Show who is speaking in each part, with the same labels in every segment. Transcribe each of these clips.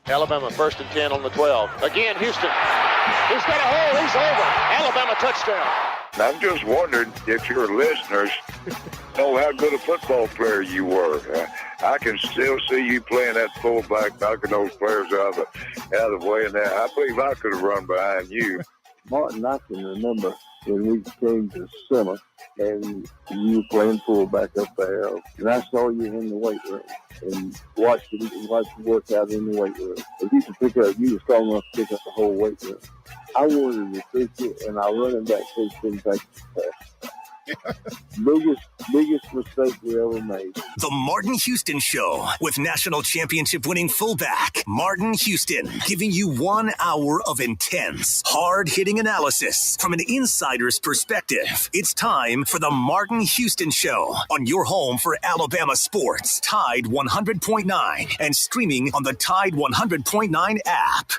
Speaker 1: Alabama 1st and 10 on the 12. Again, Houston. He's got a hole. He's over. Alabama touchdown.
Speaker 2: I'm just wondering if your listeners know how good a football player you were. I can still see you playing that fullback, knocking those players out of the way. And that, I believe I could have run behind you.
Speaker 3: Martin, I can remember when we came to summer and you were playing fullback up there, and I saw you in the weight room and watched you work out in the weight room. If you were strong enough to pick up the whole weight room. I wanted to fix it, and our running back coach didn't take the biggest mistake we ever made.
Speaker 4: The Martin Houston Show with national championship winning fullback Martin Houston, giving you 1 hour of intense, hard-hitting analysis from an insider's perspective. It's time for the Martin Houston Show on your home for Alabama sports, Tide 100.9, and streaming on the Tide 100.9 app.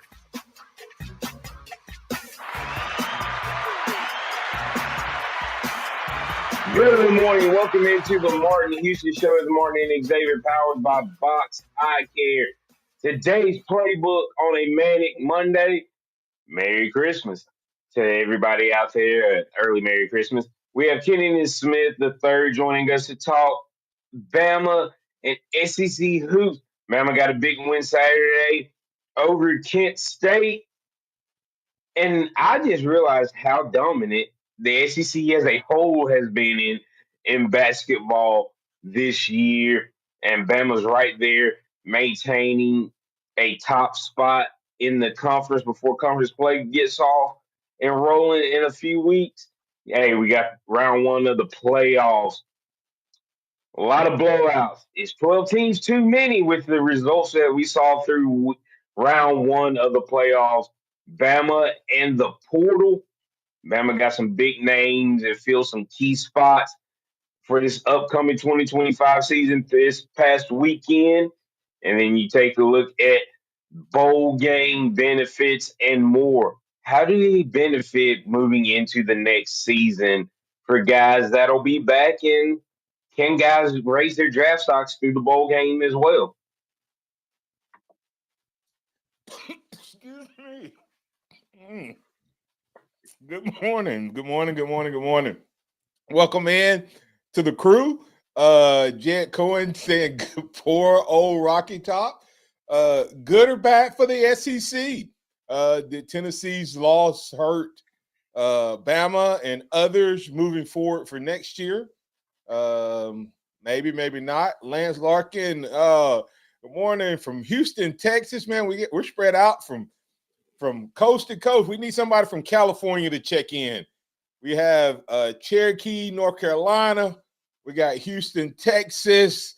Speaker 5: Good morning. Welcome into the Martin Houston Show with Martin and Xavier, powered by Box Eye Care. Today's playbook on a manic Monday. Merry Christmas to everybody out there. Early Merry Christmas. We have Kenny Smith III joining us to talk Bama and SEC hoops. Bama got a big win Saturday over Kent State. And I just realized how dominant the SEC as a whole has been in basketball this year. And Bama's right there maintaining a top spot in the conference before conference play gets off and rolling in a few weeks. Hey, we got round one of the playoffs. A lot of blowouts. Is 12 teams too many with the results that we saw through round one of the playoffs? Bama and the portal. Bama got some big names and fills some key spots for this upcoming 2025 season this past weekend. And then you take a look at bowl game benefits and more. How do they benefit moving into the next season for guys that'll be back? And can guys raise their draft stocks through the bowl game as well?
Speaker 6: Excuse me. Good morning. Welcome in to the crew. Jed Cohen saying poor old Rocky Top. Good or bad for the SEC? Did Tennessee's loss hurt Bama and others moving forward for next year? Maybe not. Lance Larkin, good morning from Houston, Texas. Man, we're spread out from coast to coast. We need somebody from California to check in. We have Cherokee, North Carolina. We got Houston, Texas,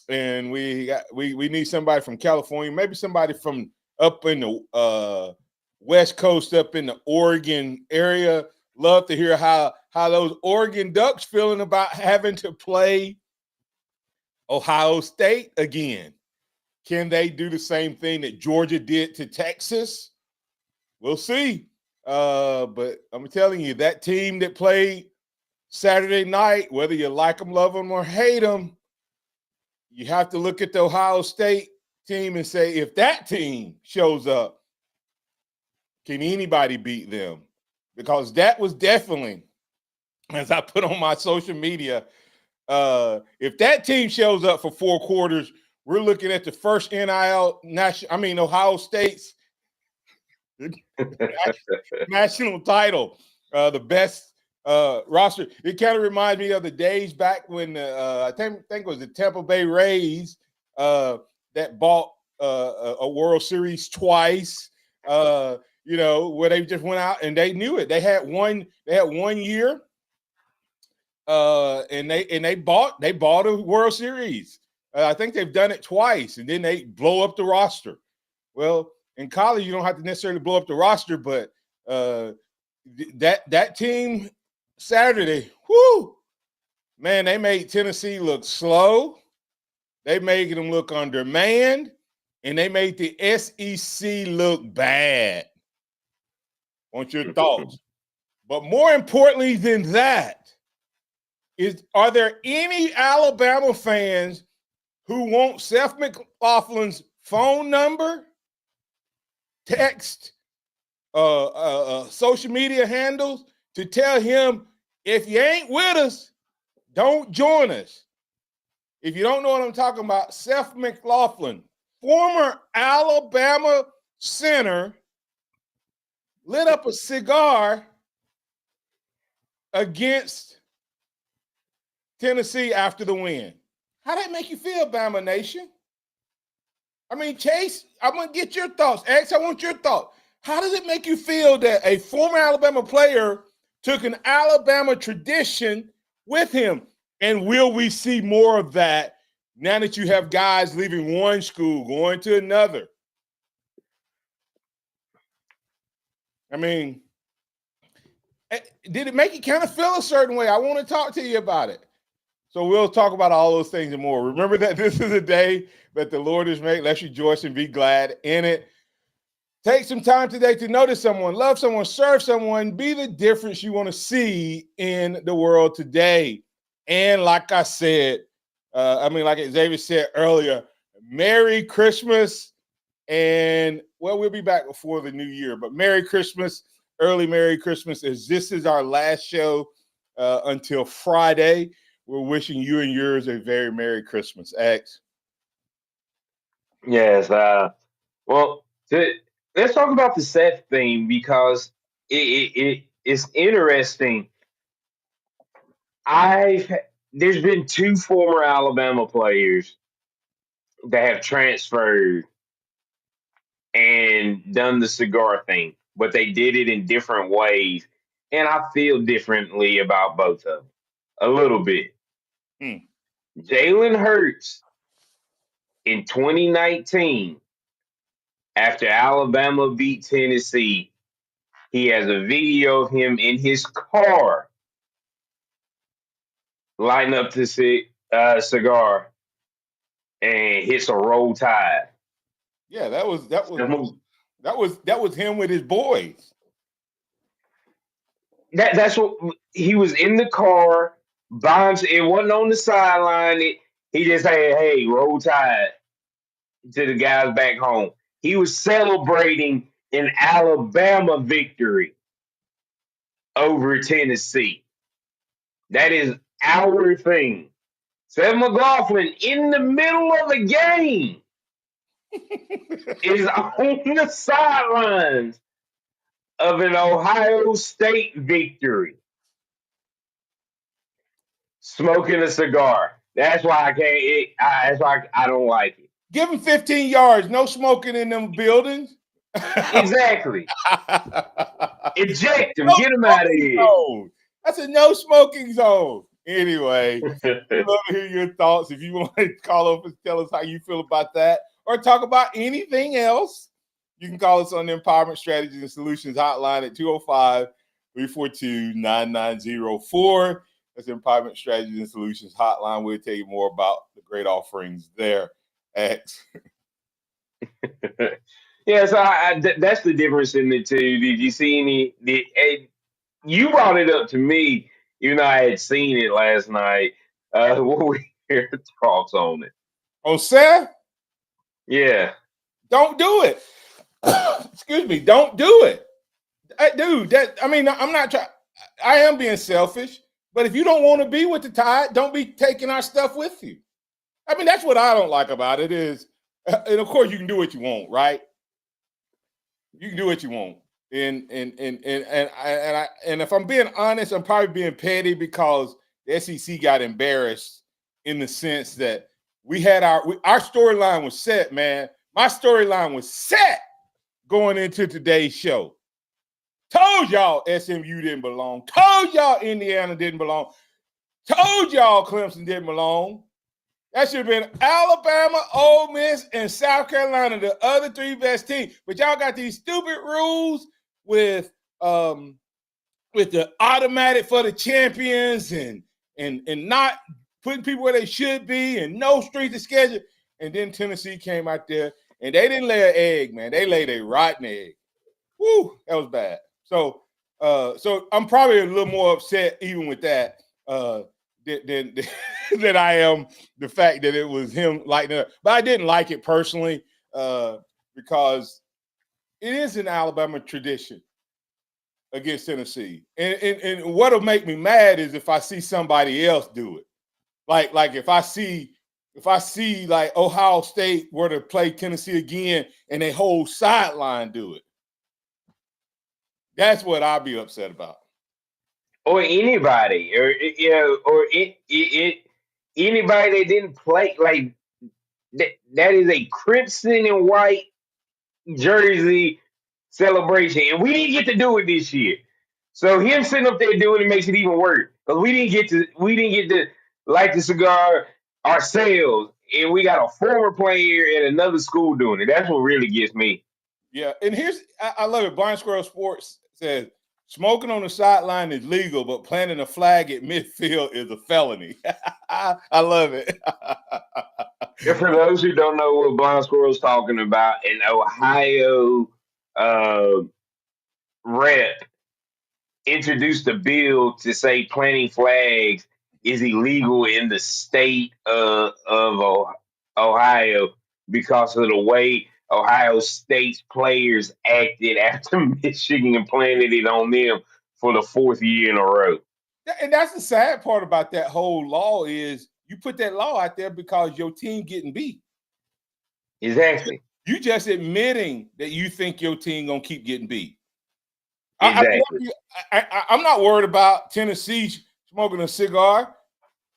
Speaker 6: and we need somebody from California. Maybe somebody from up in the West Coast, up in the Oregon area. Love to hear how those Oregon Ducks feeling about having to play Ohio State again. Can they do the same thing that Georgia did to Texas? We'll see. But I'm telling you, that team that played Saturday night, whether you like them, love them, or hate them, you have to look at the Ohio State team and say, if that team shows up, can anybody beat them? Because that was definitely, as I put on my social media, if that team shows up for 4 quarters, we're looking at the first Ohio State's national title, the best roster. It kind of reminds me of the days back when I think it was the Tampa Bay Rays that bought a World Series twice. Where they just went out and they knew it. They had one year, and they bought a World Series. I think they've done it twice, and then they blow up the roster. Well, in college, you don't have to necessarily blow up the roster, but that team Saturday, man, they made Tennessee look slow. They made them look undermanned, and they made the SEC look bad. Want your thoughts? But more importantly than that, are there any Alabama fans who want Seth McLaughlin's phone number text, social media handles to tell him, if you ain't with us, don't join us. If you don't know what I'm talking about, Seth McLaughlin, former Alabama center, lit up a cigar against Tennessee after the win. How that make you feel, Bama Nation? I mean, Chase, I'm going to get your thoughts. X, I want your thoughts. How does it make you feel that a former Alabama player took an Alabama tradition with him? And will we see more of that now that you have guys leaving one school, going to another? I mean, did it make you kind of feel a certain way? I want to talk to you about it. So we'll talk about all those things and more. Remember that this is a day that the Lord has made. Let's rejoice and be glad in it. Take some time today to notice someone, love someone, serve someone, be the difference you want to see in the world today. And like I said, like Xavier said earlier, Merry Christmas. And, well, we'll be back before the new year. But Merry Christmas, early Merry Christmas, as this is our last show until Friday. We're wishing you and yours a very Merry Christmas. X.
Speaker 5: Yes. Well, let's talk about the Seth thing because it's interesting. There's been two former Alabama players that have transferred and done the cigar thing, but they did it in different ways, and I feel differently about both of them a little bit. Jalen Hurts in 2019, after Alabama beat Tennessee, he has a video of him in his car lighting up the cigar and hits a roll tide.
Speaker 6: Yeah, that was him with his boys.
Speaker 5: That's what he was in the car. Bombs. It wasn't on the sideline. He just said, "Hey, roll tide" to the guys back home. He was celebrating an Alabama victory over Tennessee. That is our thing. Seth McLaughlin in the middle of the game is on the sidelines of an Ohio State victory, smoking a cigar. That's why I can't. That's why I don't like it.
Speaker 6: Give him 15 yards. No smoking in them buildings.
Speaker 5: Exactly. Eject him. Get him out of here.
Speaker 6: Zone. That's a no smoking zone. Anyway, we'd love to hear your thoughts. If you want to call up and tell us how you feel about that or talk about anything else, you can call us on the Empowerment Strategies and Solutions hotline at 205-342-9904. That's the Empowerment Strategies and Solutions hotline. We'll tell you more about the great offerings there. X.
Speaker 5: Yeah, so that's the difference in the two. Did you see any? You brought it up to me, even though I had seen it last night. What were your thoughts on it?
Speaker 6: On Seth?
Speaker 5: Yeah.
Speaker 6: Don't do it. Excuse me. Don't do it. Dude, I'm not trying. I am being selfish, but if you don't want to be with the Tide, don't be taking our stuff with you. I mean, that's what I don't like about it is, and of course you can do what you want, right? You can do what you want. And if I'm being honest, I'm probably being petty because the SEC got embarrassed in the sense that we had our storyline was set, man. My storyline was set going into today's show. Told y'all SMU didn't belong. Told y'all Indiana didn't belong. Told y'all Clemson didn't belong. That should have been Alabama, Ole Miss, and South Carolina, the other three best teams. But y'all got these stupid rules with the automatic for the champions and not putting people where they should be and no strength of schedule. And then Tennessee came out there and they didn't lay an egg, man. They laid a rotten egg. Woo, that was bad. So I'm probably a little more upset even with that than I am the fact that it was him lighting up. But I didn't like it personally because it is an Alabama tradition against Tennessee. And what'll make me mad is if I see somebody else do it. Like if I see like Ohio State were to play Tennessee again and they whole sideline do it. That's what I'll be upset about.
Speaker 5: Or anybody, or anybody that didn't play like that is a crimson and white jersey celebration, and we didn't get to do it this year. So him sitting up there doing it makes it even worse because we didn't get to light the cigar ourselves, and we got a former player at another school doing it. That's what really gets me.
Speaker 6: Yeah, and I love it. Blind Squirrel Sports says smoking on the sideline is legal, but planting a flag at midfield is a felony. I love it.
Speaker 5: And for those who don't know what Blind Squirrel's talking about, an Ohio rep introduced a bill to say planting flags is illegal in the state of Ohio because of the way Ohio State's players acted after Michigan planted it on them for the fourth year in a row.
Speaker 6: And that's the sad part about that whole law is you put that law out there because your team getting beat.
Speaker 5: Exactly.
Speaker 6: You just admitting that you think your team gonna keep getting beat.
Speaker 5: Exactly.
Speaker 6: I'm not worried about Tennessee smoking a cigar.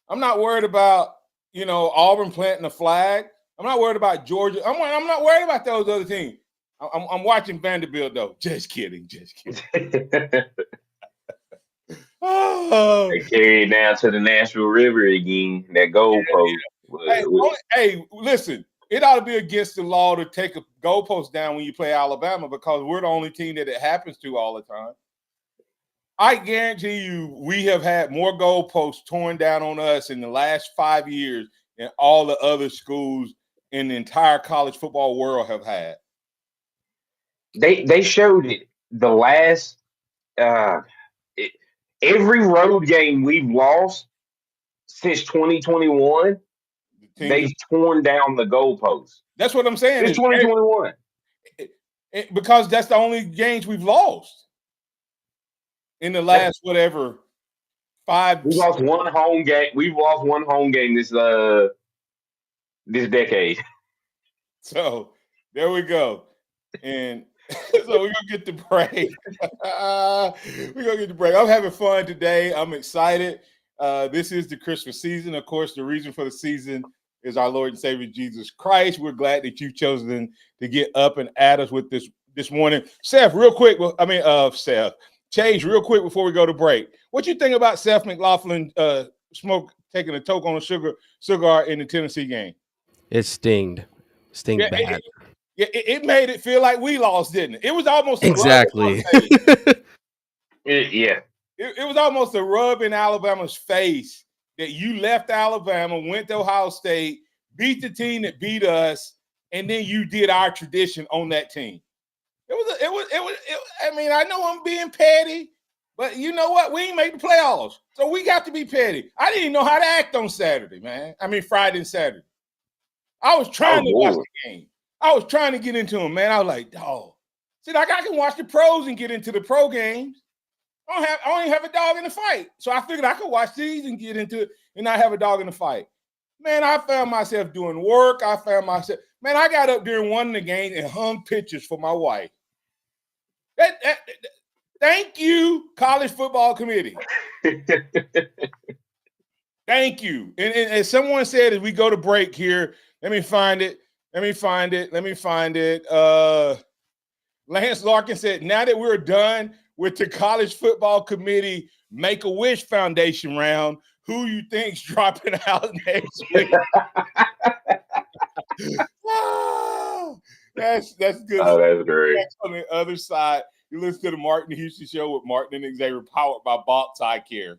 Speaker 6: I'm not worried about Auburn planting a flag. I'm not worried about Georgia. I'm not worried about those other teams. I'm watching Vanderbilt though. Just kidding. Oh.
Speaker 5: They carry it down to the Nashville River again. That goalpost.
Speaker 6: Hey, listen. It ought to be against the law to take a goalpost down when you play Alabama because we're the only team that it happens to all the time. I guarantee you we have had more goalposts torn down on us in the last 5 years than all the other schools in the entire college football world have had.
Speaker 5: They showed it the last every road game we've lost since 2021. They've torn down the goalposts.
Speaker 6: That's what I'm saying.
Speaker 5: It's 2021.
Speaker 6: Because that's the only games we've lost in the last 5.
Speaker 5: We've lost one home game. We've lost one home game this decade.
Speaker 6: So there we go. And so we're gonna get the break. I'm having fun today. I'm excited. This is the Christmas season. Of course, the reason for the season is our Lord and Savior Jesus Christ. We're glad that you've chosen to get up and at us with this morning. Seth, real quick. Seth, Chase, real quick before we go to break. What you think about Seth McLaughlin taking a toke on a cigar in the Tennessee game?
Speaker 7: It stinged bad.
Speaker 6: It made it feel like we lost, didn't it? It was almost
Speaker 7: exactly.
Speaker 6: It was almost a rub in Alabama's face that you left Alabama, went to Ohio State, beat the team that beat us, and then you did our tradition on that team. I mean, I know I'm being petty, but you know what? We ain't make the playoffs, so we got to be petty. I didn't even know how to act on Saturday, man. I mean, Friday and Saturday. I was trying to watch the game. I was trying to get into them, man. I was like, dog. See, like I can watch the pros and get into the pro games. I don't even have a dog in the fight. So I figured I could watch these and get into it and not have a dog in the fight. Man, I found myself doing work. I got up during one of the games and hung pictures for my wife. Thank you, College Football Committee. Thank you. And as someone said, as we go to break here, let me find it. Lance Larkin said, now that we're done with the College Football Committee Make-A-Wish Foundation round, who you think's dropping out next week? That's good.
Speaker 5: Oh, that's great.
Speaker 6: Next on the other side, you listen to the Martin Houston Show with Martin and Xavier, powered by Box Eye Care.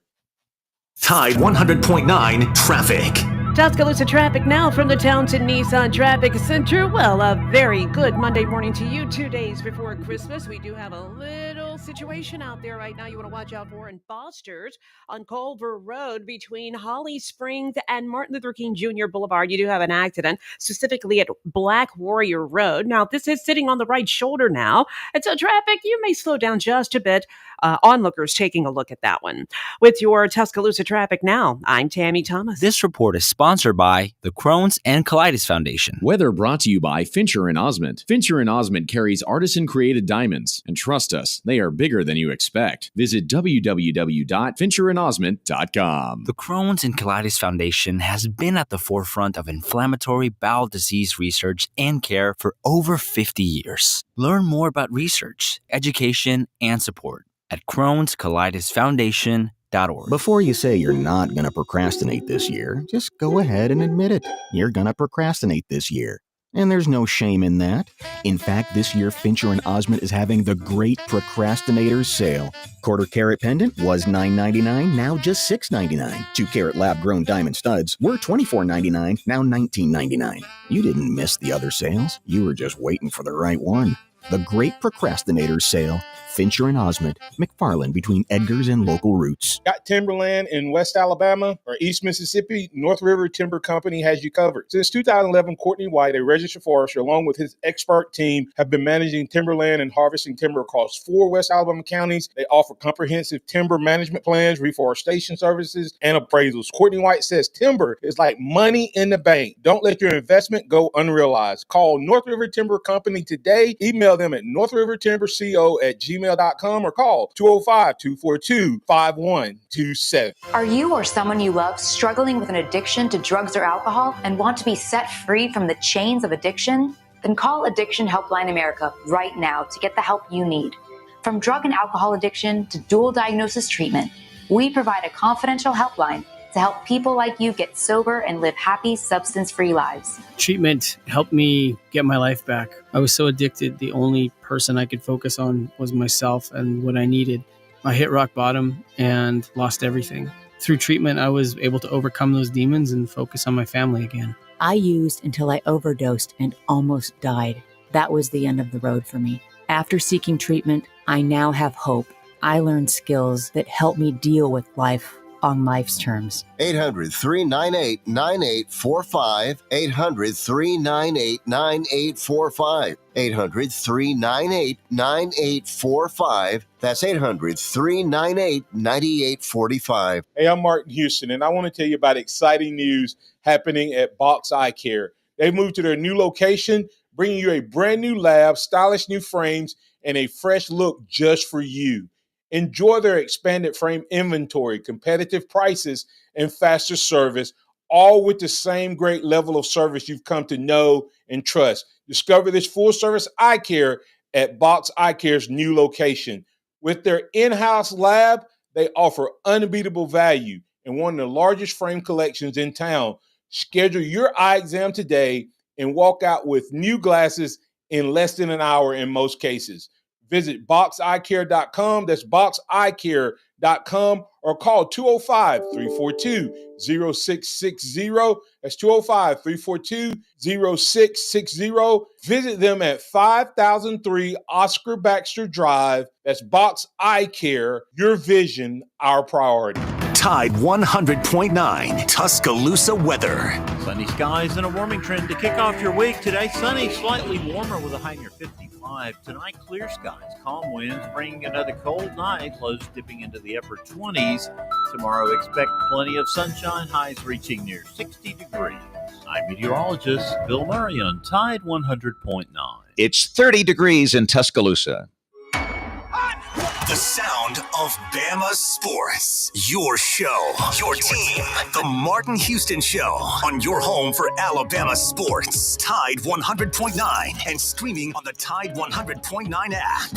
Speaker 4: Tide 100.9 traffic.
Speaker 8: Tuscaloosa traffic now from the Townsend Nissan Traffic Center. Well, a very good Monday morning to you. 2 days before Christmas, we do have a little situation out there right now you want to watch out for in Foster's on Culver Road between Holly Springs and Martin Luther King Jr. Boulevard. You do have an accident, specifically at Black Warrior Road. Now, this is sitting on the right shoulder now. And so traffic, you may slow down just a bit. Onlookers taking a look at that one. With your Tuscaloosa traffic now, I'm Tammy Thomas.
Speaker 9: This report is sponsored by the Crohn's and Colitis Foundation.
Speaker 10: Weather brought to you by Fincher and Osmond. Fincher and Osmond carries artisan-created diamonds. And trust us, they are bigger than you expect. Visit www.fincherandosmond.com.
Speaker 9: The Crohn's and Colitis Foundation has been at the forefront of inflammatory bowel disease research and care for over 50 years. Learn more about research, education, and support at Crohn'sColitisFoundation.org.
Speaker 11: Before you say you're not going to procrastinate this year, just go ahead and admit it. You're going to procrastinate this year. And there's no shame in that. In fact, this year, Fincher and Osmond is having the Great Procrastinators Sale. Quarter carat pendant was $9.99, now just $6.99. 2 carat lab grown diamond studs were $24.99, now $19.99. You didn't miss the other sales. You were just waiting for the right one. The Great Procrastinators Sale. Fincher and Osmond, McFarland between Edgar's and local routes.
Speaker 6: Got timberland in West Alabama or East Mississippi? North River Timber Company has you covered. Since 2011, Courtney White, a registered forester, along with his expert team, have been managing timberland and harvesting timber across 4 West Alabama counties. They offer comprehensive timber management plans, reforestation services, and appraisals. Courtney White says timber is like money in the bank. Don't let your investment go unrealized. Call North River Timber Company today. Email them at northrivertimberco@gmail.com or call 205-242-5127.
Speaker 12: Are you or someone you love struggling with an addiction to drugs or alcohol and want to be set free from the chains of addiction? Then call Addiction Helpline America right now to get the help you need. From drug and alcohol addiction to dual diagnosis treatment, we provide a confidential helpline to help people like you get sober and live happy, substance-free lives.
Speaker 13: Treatment helped me get my life back. I was so addicted. The only person I could focus on was myself and what I needed. I hit rock bottom and lost everything. Through treatment, I was able to overcome those demons and focus on my family again.
Speaker 14: I used until I overdosed and almost died. That was the end of the road for me. After seeking treatment, I now have hope. I learned skills that help me deal with life on life's terms.
Speaker 15: 800-398-9845. 800-398-9845. 800-398-9845. That's 800-398-9845.
Speaker 6: Hey, I'm Martin Houston, and I want to tell you about exciting news happening at Box Eye Care. They've moved to their new location, bringing you a brand new lab, stylish new frames, and a fresh look just for you. Enjoy their expanded frame inventory, competitive prices, and faster service, all with the same great level of service you've come to know and trust. Discover this full-service eye care at Box Eye Care's new location. With their in-house lab, they offer unbeatable value and one of the largest frame collections in town. Schedule your eye exam today and walk out with new glasses in less than an hour in most cases. Visit boxeyecare.com. That's boxeyecare.com or call 205-342-0660. That's 205-342-0660. Visit them at 5003 Oscar Baxter Drive. That's Box Eye Care. Your vision, our priority.
Speaker 4: Tide 100.9 Tuscaloosa weather.
Speaker 16: Sunny skies and a warming trend to kick off your week. Today, sunny, slightly warmer with a high near 55. Tonight, clear skies, calm winds, bringing another cold night. Lows dipping into the upper 20s. Tomorrow, expect plenty of sunshine, highs reaching near 60 degrees. I'm meteorologist Bill Murray on Tide 100.9.
Speaker 17: It's 30 degrees in Tuscaloosa.
Speaker 4: The sound of Bama sports. Your show, your team. The Martin Houston Show on your home for Alabama sports. Tide 100.9 and streaming on the Tide 100.9 app.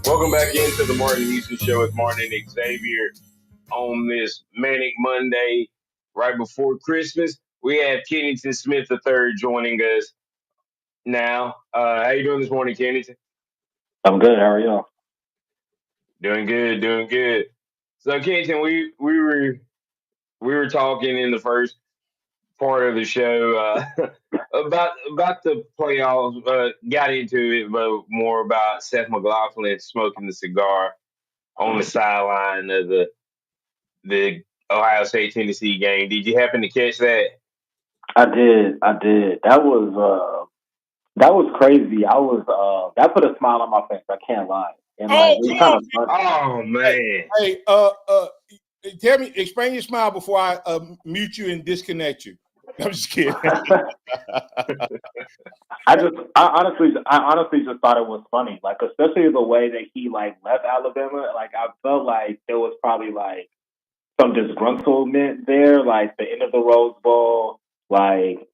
Speaker 5: Welcome back into the Martin Houston Show with Martin and Xavier on this Manic Monday. Right before Christmas, we have Kennington Smith III joining us now. How you doing this morning, Kennington?
Speaker 18: I'm good. How are y'all?
Speaker 5: Doing good, doing good. So, Kennington, we were we were talking in the first part of the show about the playoffs. Got into it, but more about Seth McLaughlin smoking the cigar on the sideline of the Ohio State Tennessee game. Did you happen to catch that?
Speaker 18: I did. That was crazy. That put a smile on my face. I can't lie. And like,
Speaker 6: Oh,
Speaker 18: it was
Speaker 6: come
Speaker 18: kind
Speaker 6: on.
Speaker 18: of funny.
Speaker 5: Oh man.
Speaker 6: Hey, tell me, explain your smile before I mute you and disconnect you. I'm just kidding.
Speaker 18: I honestly just thought it was funny. Like, especially the way that he like left Alabama. Like, I felt like there was probably like some disgruntlement there. Like the end of the Rose Bowl, like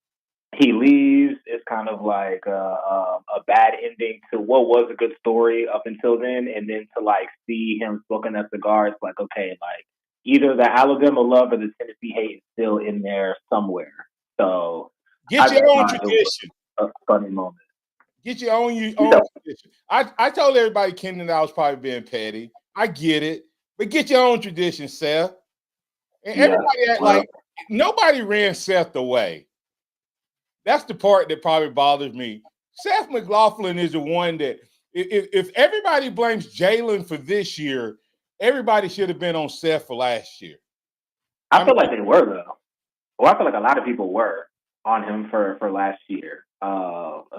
Speaker 18: he leaves. It's kind of like a bad ending to what was a good story up until then, and then to like see him smoking that cigar, it's like, okay, like either the Alabama love or the Tennessee hate is still in there somewhere. So
Speaker 6: Get
Speaker 18: I
Speaker 6: your
Speaker 18: just
Speaker 6: own
Speaker 18: thought it was
Speaker 6: tradition.
Speaker 18: a funny moment.
Speaker 6: Get your own tradition. I told everybody, Ken, that I was probably being petty. I get it, but get your own tradition, Seth. And everybody act like nobody ran Seth away. That's the part that probably bothers me. Seth McLaughlin is the one that, if everybody blames Jalen for this year, everybody should have been on Seth for last year.
Speaker 18: I feel like they were though. Well, I feel like a lot of people were on him for last year,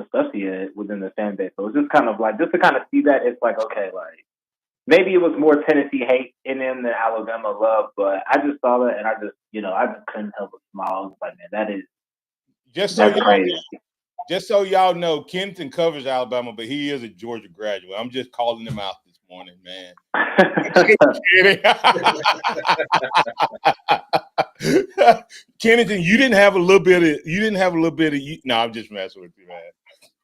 Speaker 18: especially within the fan base. So it's just kind of like just to kind of see that it's like, okay, like maybe it was more Tennessee hate in him than Alabama love, but I just saw that and I just couldn't help but smile. I was like, man,
Speaker 6: just so y'all know, Kenton covers Alabama, but he is a Georgia graduate. I'm just calling him out this morning, man. Kennington, you didn't have a little bit of. No, I'm just messing with you, man.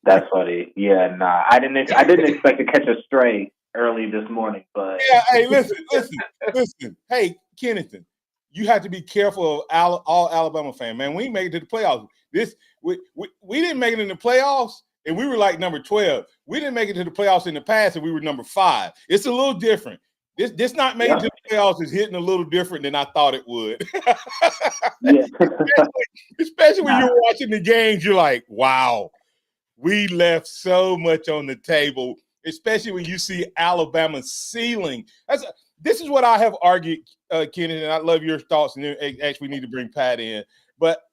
Speaker 18: That's funny. Yeah, nah, I didn't expect to catch a stray early this morning, but
Speaker 6: yeah. Hey, listen. Hey, Kennington, you have to be careful of all Alabama fans, man. We made it to the playoffs. We didn't make it in the playoffs, and we were like number 12. We didn't make it to the playoffs in the past, and we were number 5. It's a little different. This not making it to the playoffs is hitting a little different than I thought it would. especially when you're watching the games, you're like, wow, we left so much on the table, especially when you see Alabama's ceiling. This is what I have argued, Kenny, and I love your thoughts, and then actually we need to bring Pat in. But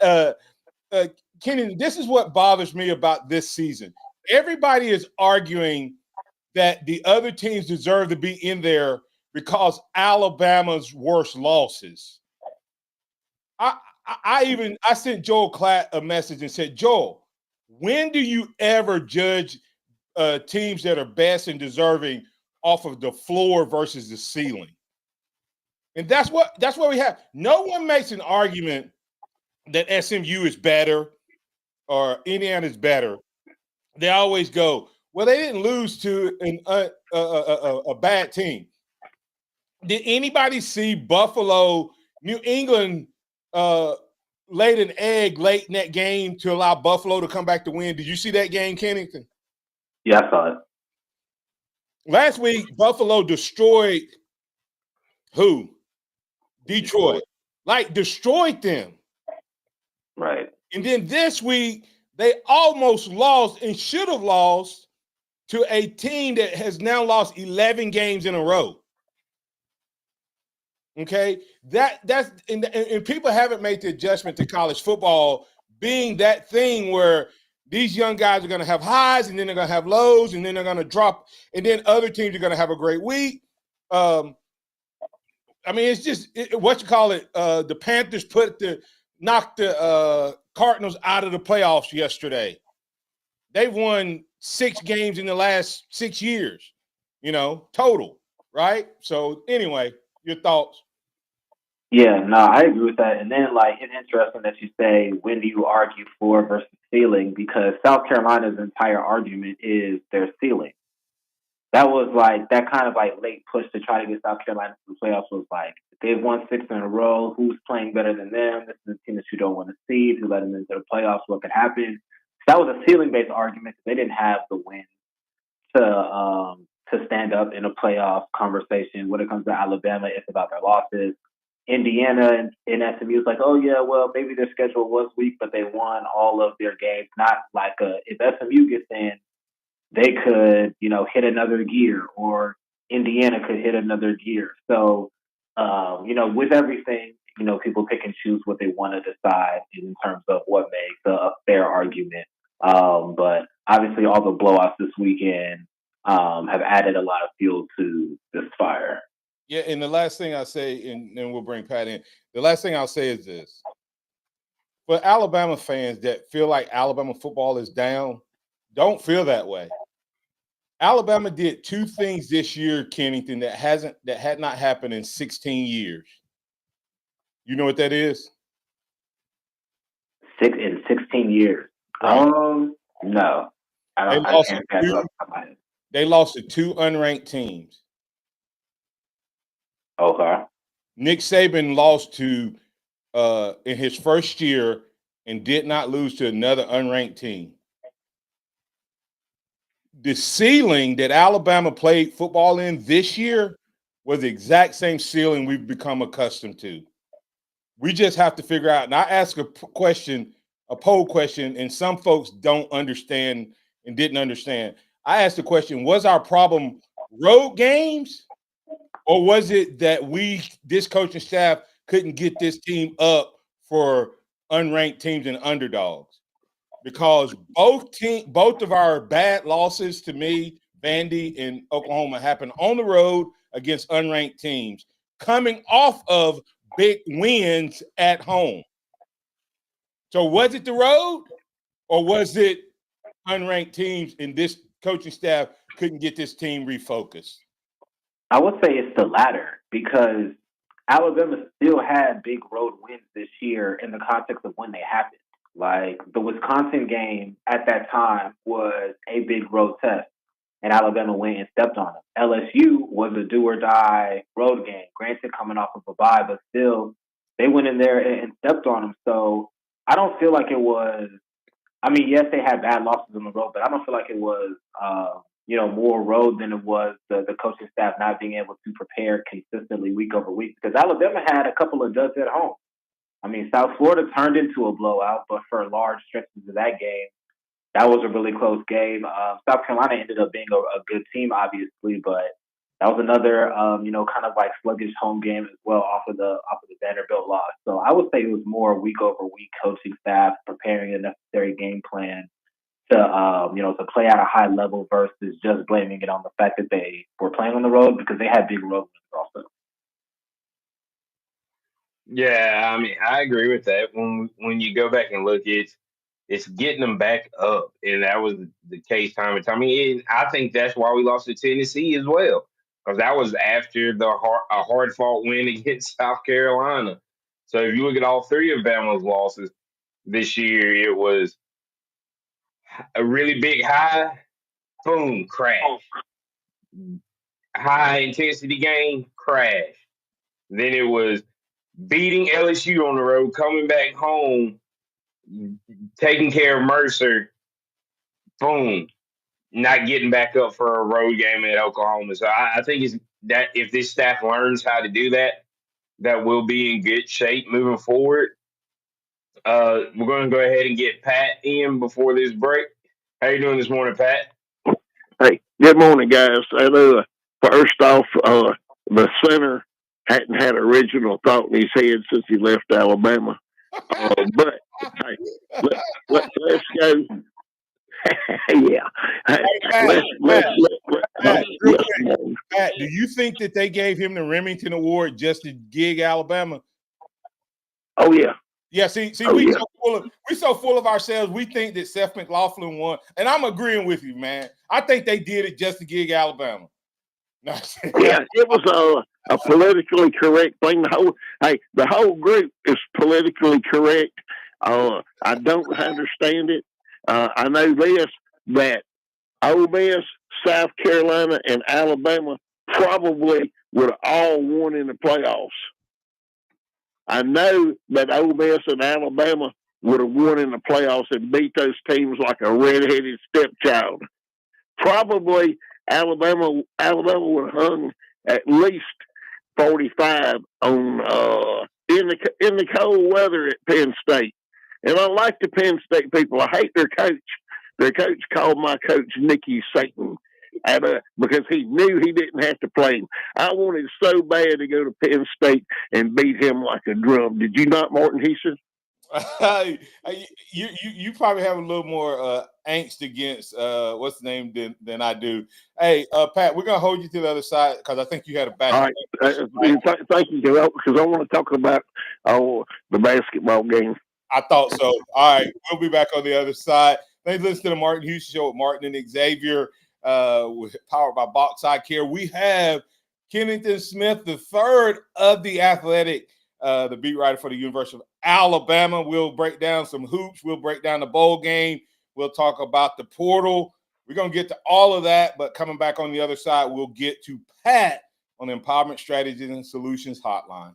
Speaker 6: Kenny, this is what bothers me about this season. Everybody is arguing that the other teams deserve to be in there because Alabama's worst losses. I sent Joel Klatt a message and said, Joel, when do you ever judge teams that are best and deserving off of the floor versus the ceiling? And that's what we have. No one makes an argument that SMU is better or Indiana is better. They always go, well, they didn't lose to a bad team. Did anybody see Buffalo, New England laid an egg late in that game to allow Buffalo to come back to win? Did you see that game, Kennington?
Speaker 18: Yeah, I saw it.
Speaker 6: Last week, Buffalo destroyed who? Detroit. Like, destroyed them.
Speaker 18: Right.
Speaker 6: And then this week, they almost lost and should have lost to a team that has now lost 11 games in a row. Okay, that's and people haven't made the adjustment to college football being that thing where these young guys are going to have highs and then they're going to have lows and then they're going to drop and then other teams are going to have a great week. I mean, it's just what you call it. The Panthers knocked the Cardinals out of the playoffs yesterday. They've won 6 games in the last 6 years, total, right? So anyway, your thoughts?
Speaker 18: Yeah, no, I agree with that. And then, like, it's interesting that you say, when do you argue floor versus ceiling? Because South Carolina's entire argument is their ceiling. That was like that kind of like late push to try to get South Carolina to the playoffs was like, they've won 6 in a row. Who's playing better than them? This is a team that you don't want to see. To let them into the playoffs, what could happen? That was a ceiling-based argument. They didn't have the win to stand up in a playoff conversation. When it comes to Alabama, it's about their losses. Indiana and SMU was like, oh yeah, well maybe their schedule was weak, but they won all of their games. Not like if SMU gets in, they could, hit another gear, or Indiana could hit another gear. So, with everything, people pick and choose what they want to decide in terms of what makes a fair argument. But obviously, all the blowouts this weekend have added a lot of fuel to this fire.
Speaker 6: Yeah, and the last thing I say, and we'll bring Pat in. The last thing I'll say is this: for Alabama fans that feel like Alabama football is down, don't feel that way. Alabama did two things this year, Kennington, that had not happened in 16 years. You know what that is?
Speaker 18: In 16 years.
Speaker 6: Right.
Speaker 18: No.
Speaker 6: They lost to two unranked teams.
Speaker 18: Okay.
Speaker 6: Nick Saban lost to in his first year and did not lose to another unranked team. The ceiling that Alabama played football in this year was the exact same ceiling we've become accustomed to. We just have to figure out, and I asked a poll question, and some folks don't understand and didn't understand. I asked the question, was our problem road games, or was it that this coaching staff couldn't get this team up for unranked teams and underdogs? Because both of our bad losses to me, Vandy and Oklahoma, happened on the road against unranked teams, coming off of big wins at home. So was it the road, or was it unranked teams and this coaching staff couldn't get this team refocused?
Speaker 18: I would say it's the latter, because Alabama still had big road wins this year in the context of when they happened. Like the Wisconsin game at that time was a big road test, and Alabama went and stepped on them. LSU was a do or die road game, granted coming off of a bye, but still they went in there and stepped on them. So I don't feel like it was. I mean, yes, they had bad losses on the road, but I don't feel like it was, more road than it was the coaching staff not being able to prepare consistently week over week, because Alabama had a couple of duds at home. I mean, South Florida turned into a blowout, but for large stretches of that game, that was a really close game. South Carolina ended up being a good team, obviously, but that was another, kind of like sluggish home game as well off of the Vanderbilt loss. So I would say it was more week over week coaching staff preparing a necessary game plan to play at a high level versus just blaming it on the fact that they were playing on the road, because they had big road wins also.
Speaker 5: Yeah, I mean, I agree with that. When you go back and look, it's getting them back up, and that was the case time and time. I mean, I think that's why we lost to Tennessee as well, because that was after a hard fought win against South Carolina. So if you look at all three of Bama's losses this year, it was a really big high, boom, crash. High intensity game, crash. Then it was beating LSU on the road, coming back home, taking care of Mercer, boom, not getting back up for a road game at Oklahoma. So I think it's that if this staff learns how to do that, that we'll be in good shape moving forward. We're going to go ahead and get Pat in before this break. How you doing this morning, Pat?
Speaker 3: Hey, good morning, guys. First off, the center hadn't had original thought in his head since he left Alabama. But hey, let's go. Yeah.
Speaker 6: Pat, do you think that they gave him the Remington Award just to gig Alabama?
Speaker 3: Oh yeah.
Speaker 6: Yeah, we're so full of ourselves. We think that Seth McLaughlin won, and I'm agreeing with you, man. I think they did it just to gig Alabama.
Speaker 3: Yeah, it was a politically correct thing. The whole group is politically correct. I don't understand it. I know this, that Ole Miss, South Carolina, and Alabama probably would have all won in the playoffs. I know that Ole Miss and Alabama would have won in the playoffs and beat those teams like a redheaded stepchild. Probably Alabama would have hung at least
Speaker 19: 45 on in the cold weather at Penn State. And I like the Penn State people. I hate their coach. Their coach called my coach Nicky Satan because he knew he didn't have to play him. I wanted so bad to go to Penn State and beat him like a drum. Did you not, Martin Houston?
Speaker 6: You probably have a little more angst against what's the name than I do. Hey, Pat, we're gonna hold you to the other side because I think you had a basketball.
Speaker 19: All right. Thank you, because I want to talk about the basketball game.
Speaker 6: I thought so. All right, we'll be back on the other side. Thanks for listening to the Martin Houston Show with Martin and Xavier, powered by Box Eye Care. We have Kennington Smith, the third of the Athletic, the beat writer for the University of Alabama. We'll break down some hoops. We'll break down the bowl game. We'll talk about the portal. We're going to get to all of that, but coming back on the other side, we'll get to Pat on the Empowerment Strategies and Solutions Hotline.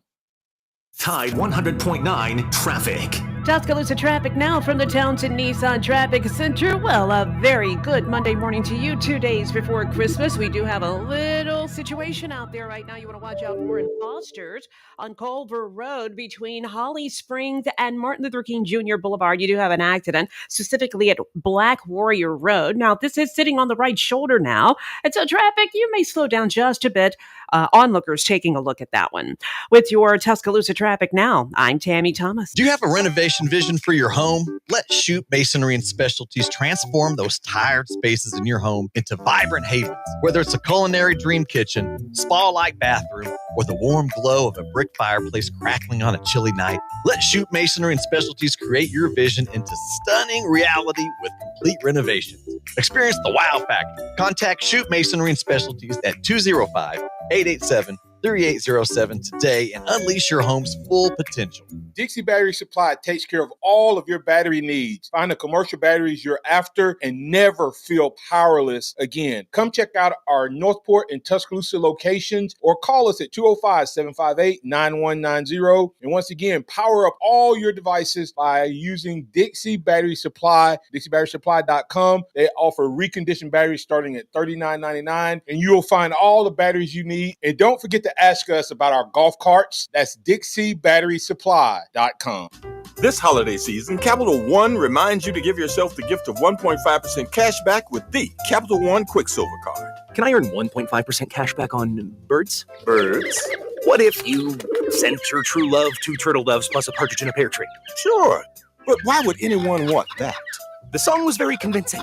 Speaker 4: Tide 100.9 traffic.
Speaker 8: Tuscaloosa traffic now from the Townsend Nissan Traffic Center. Well, a very good Monday morning to you. 2 days before Christmas. We do have a little situation out there right now you want to watch out for in Foster's on Culver Road between Holly Springs and Martin Luther King Jr. Boulevard. You do have an accident, specifically at Black Warrior Road. Now, this is sitting on the right shoulder now. And so traffic, you may slow down just a bit. Onlookers taking a look at that one. With your Tuscaloosa traffic now, I'm Tammy Thomas.
Speaker 20: Do you have a renovation vision for your home? Let Shoot Masonry and Specialties transform those tired spaces in your home into vibrant havens. Whether it's a culinary dream kitchen, spa-like bathroom, or the warm glow of a brick fireplace crackling on a chilly night, let Shoot Masonry and Specialties create your vision into stunning reality with complete renovations. Experience the wow factor. Contact Shoot Masonry and Specialties at 205-887-3807 today and unleash your home's full potential.
Speaker 6: Dixie Battery Supply takes care of all of your battery needs. Find the commercial batteries you're after and never feel powerless again. Come check out our Northport and Tuscaloosa locations or call us at 205-758-9190. And once again, power up all your devices by using Dixie Battery Supply, DixieBatterySupply.com. They offer reconditioned batteries starting at $39.99, and you'll find all the batteries you need. And don't forget to ask us about our golf carts. That's DixieBatterySupply.com.
Speaker 21: This holiday season, Capital One reminds you to give yourself the gift of 1.5% cash back with the Capital One Quicksilver Card.
Speaker 22: Can I earn 1.5% cash back on birds?
Speaker 21: Birds?
Speaker 22: What if you sent your true love 2 turtle doves plus a partridge in a pear tree?
Speaker 21: Sure, but why would anyone want that?
Speaker 22: The song was very convincing.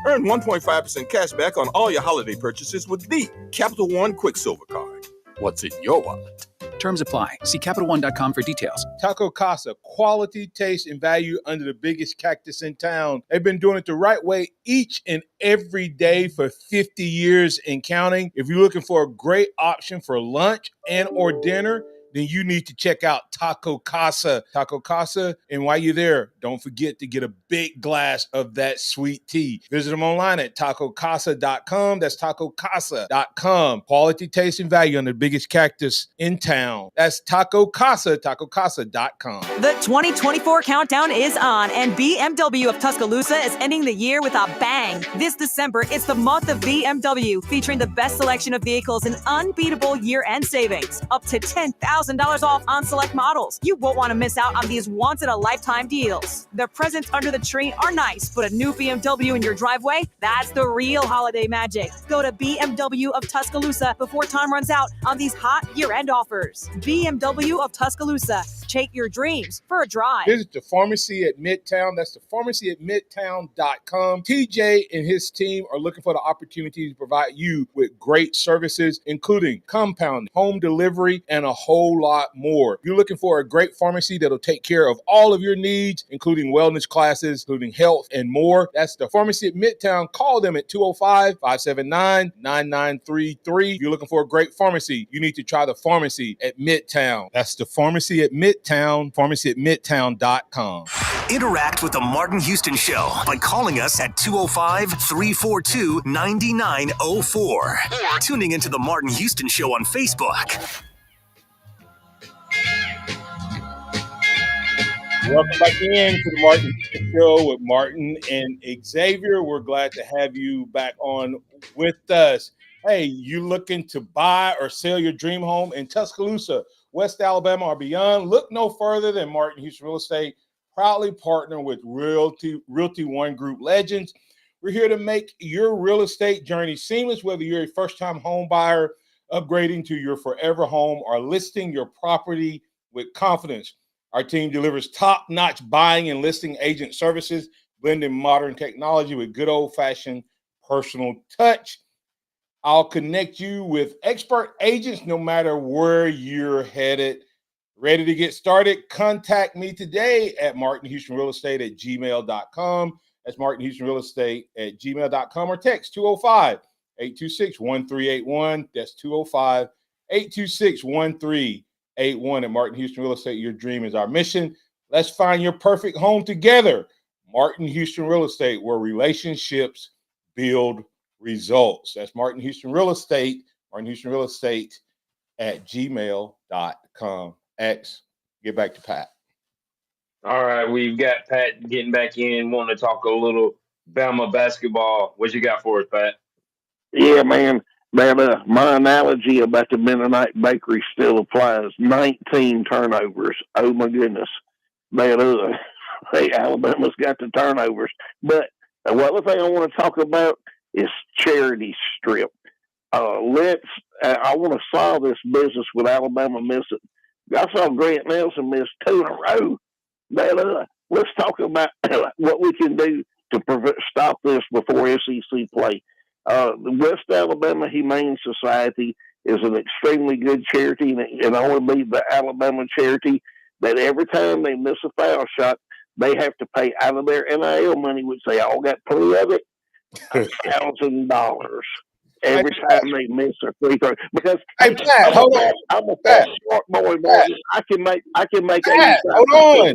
Speaker 21: Earn 1.5% cash back on all your holiday purchases with the Capital One Quicksilver Card. What's in your wallet?
Speaker 23: Terms apply. See CapitalOne.com for details.
Speaker 6: Taco Casa, quality, taste, and value under the biggest cactus in town. They've been doing it the right way each and every day for 50 years and counting. If you're looking for a great option for lunch and or dinner, then you need to check out Taco Casa. Taco Casa, and while you're there, don't forget to get a big glass of that sweet tea. Visit them online at tacocasa.com. That's tacocasa.com. Quality, taste, and value on the biggest cactus in town. That's Taco Casa, tacocasa.com.
Speaker 24: The 2024 countdown is on, and BMW of Tuscaloosa is ending the year with a bang. This December, it's the month of BMW, featuring the best selection of vehicles and unbeatable year-end savings. Up to $10,000 off on select models. You won't want to miss out on these once-in-a-lifetime deals. The presents under the tree are nice, but a new BMW in your driveway, that's the real holiday magic. Go to BMW of Tuscaloosa before time runs out on these hot year-end offers. BMW of Tuscaloosa. Take your dreams for a drive.
Speaker 6: Visit the pharmacy at Midtown. That's the pharmacy at midtown.com. TJ and his team are looking for the opportunity to provide you with great services, including compounding, home delivery, and a whole lot more. You're looking for a great pharmacy that'll take care of all of your needs, including wellness classes, including health and more. That's the pharmacy at Midtown. Call them at 205-579-9933. If you're looking for a great pharmacy, you need to try the pharmacy at Midtown. That's the pharmacy at Midtown, pharmacy at midtown.com.
Speaker 4: Interact with the Martin Houston Show by calling us at 205-342-9904 or tuning into the Martin Houston Show on Facebook.
Speaker 6: Welcome back in to the Martin Houston Show with Martin and Xavier. We're glad to have you back on with us. Hey, you looking to buy or sell your dream home in Tuscaloosa, West Alabama, or beyond? Look no further than Martin Houston Real Estate, proudly partner with Realty One Group legends. We're here to make your real estate journey seamless, whether you're a first-time home buyer, upgrading to your forever home, or listing your property with confidence. Our team delivers top-notch buying and listing agent services, blending modern technology with good old-fashioned personal touch. I'll connect you with expert agents no matter where you're headed. Ready to get started? Contact me today at martinhoustonrealestate@gmail.com. That's martinhoustonrealestate@gmail.com, or text 205-826-1381. That's 205-826-1381 at Martin Houston Real Estate. Your dream is our mission. Let's find your perfect home together. Martin Houston Real Estate, where relationships build results. That's Martin Houston Real Estate, martinhoustonrealestate@gmail.com. X, get back to Pat.
Speaker 5: All right, we've got Pat getting back in, wanting to talk a little Bama basketball. What you got for us, Pat?
Speaker 19: Yeah, man. My analogy about the Mennonite bakery still applies. 19 turnovers. Oh my goodness. Hey, Alabama's got the turnovers. But one other thing I want to talk about is charity strip. I want to solve this business with Alabama missing. I saw Grant Nelson miss 2 in a row. Let's talk about what we can do to stop this before SEC play. The West Alabama Humane Society is an extremely good charity, and I want to be the Alabama charity that every time they miss a foul shot, they have to pay out of their NIL money, which they all got plenty of it, $1,000 every time they miss a free throw. Because
Speaker 6: hey, Pat, hold on.
Speaker 19: I'm a fat short boy, Martin. I can make
Speaker 6: Pat, hold on.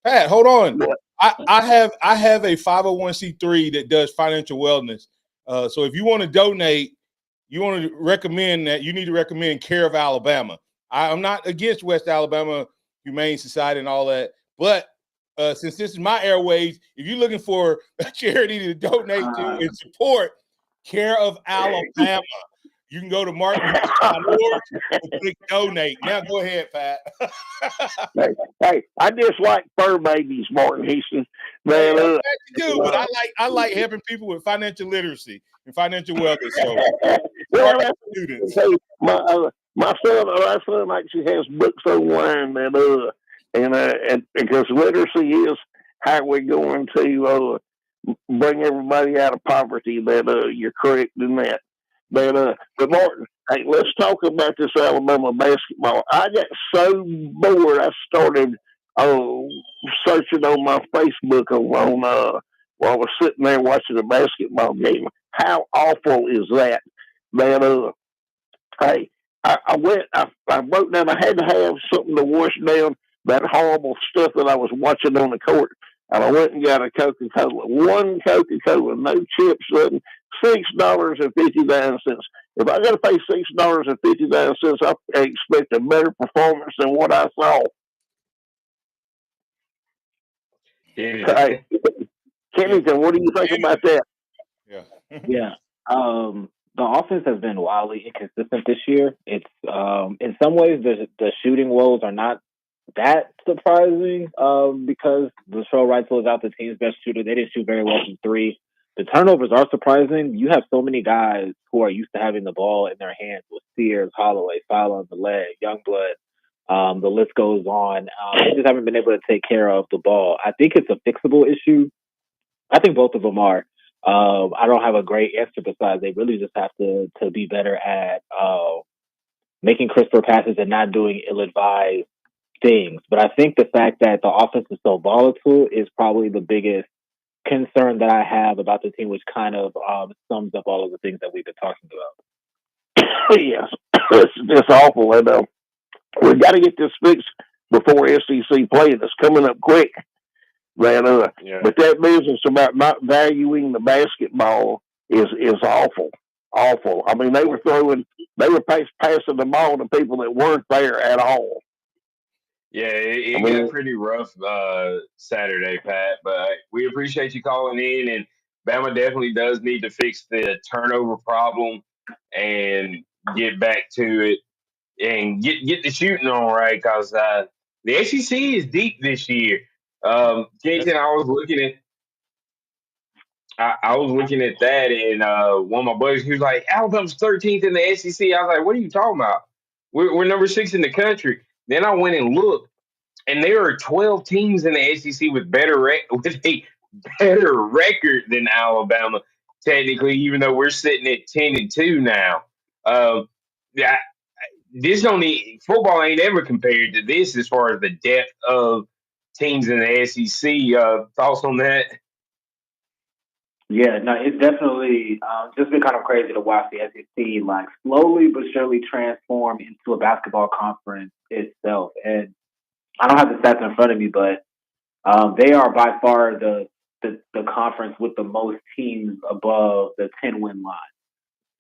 Speaker 6: Pat, hold on. I have a 501c3 that does financial wellness. So if you want to donate, you want to recommend that, you need to recommend Care of Alabama. I'm not against West Alabama Humane Society and all that, but since this is my airways, if you're looking for a charity to donate to and support Care of Alabama, you can go to martinhouston.org and click donate. Now go ahead, Pat.
Speaker 19: Hey, I dislike fur babies, Martin Houston. Man,
Speaker 6: you do, but I like helping people with financial literacy and financial wellness. So, students.
Speaker 19: My son actually has books online and because literacy is how we're going to bring everybody out of poverty. That you're correct in that. But Martin, hey, let's talk about this Alabama basketball. I got so bored, I started searching on my Facebook while I was sitting there watching a basketball game. How awful is that? Man, hey, I wrote down. I had to have something to wash down that horrible stuff that I was watching on the court, and I went and got a Coca-Cola. One Coca-Cola, no chips, nothing. $6.59. If I got to pay $6.59, I expect a better performance than what I saw. Hey, Kennington, what do you think about that?
Speaker 18: Yeah. The offense has been wildly inconsistent this year. It's in some ways the shooting woes are not that surprising because Latrell Wrightsell is out, the team's best shooter. They didn't shoot very well from 3. The turnovers are surprising. You have so many guys who are used to having the ball in their hands with Sears, Holloway, Fowler on the leg, Youngblood. The list goes on. They just haven't been able to take care of the ball. I think it's a fixable issue. I think both of them are. I don't have a great answer besides they really just have to be better at making crisper passes and not doing ill-advised things. But I think the fact that the offense is so volatile is probably the biggest concern that I have about the team, which kind of sums up all of the things that we've been talking about.
Speaker 19: Yes, it's awful. And we've got to get this fixed before SEC play. It's coming up quick. But that business about not valuing the basketball is awful. Awful. I mean, they were passing the ball to people that weren't there at all.
Speaker 5: Yeah, it got pretty rough Saturday, Pat. But we appreciate you calling in, and Bama definitely does need to fix the turnover problem. and get back to it and get the shooting on right because the SEC is deep this year. Jason, I was looking at that, and one of my buddies, he was like, Alabama's 13th in the SEC. I was like, what are you talking about? We're number 6 in the country. Then I went and looked, and there are 12 teams in the SEC with with a better record than Alabama, technically, even though we're sitting at 10-2 now. Yeah, this don't need, football ain't ever compared to this as far as the depth of teams in the SEC. Thoughts on that?
Speaker 18: Yeah, no, it's definitely just been kind of crazy to watch the SEC like slowly but surely transform into a basketball conference itself. And I don't have the stats in front of me, but they are by far the conference with the most teams above the 10-win line.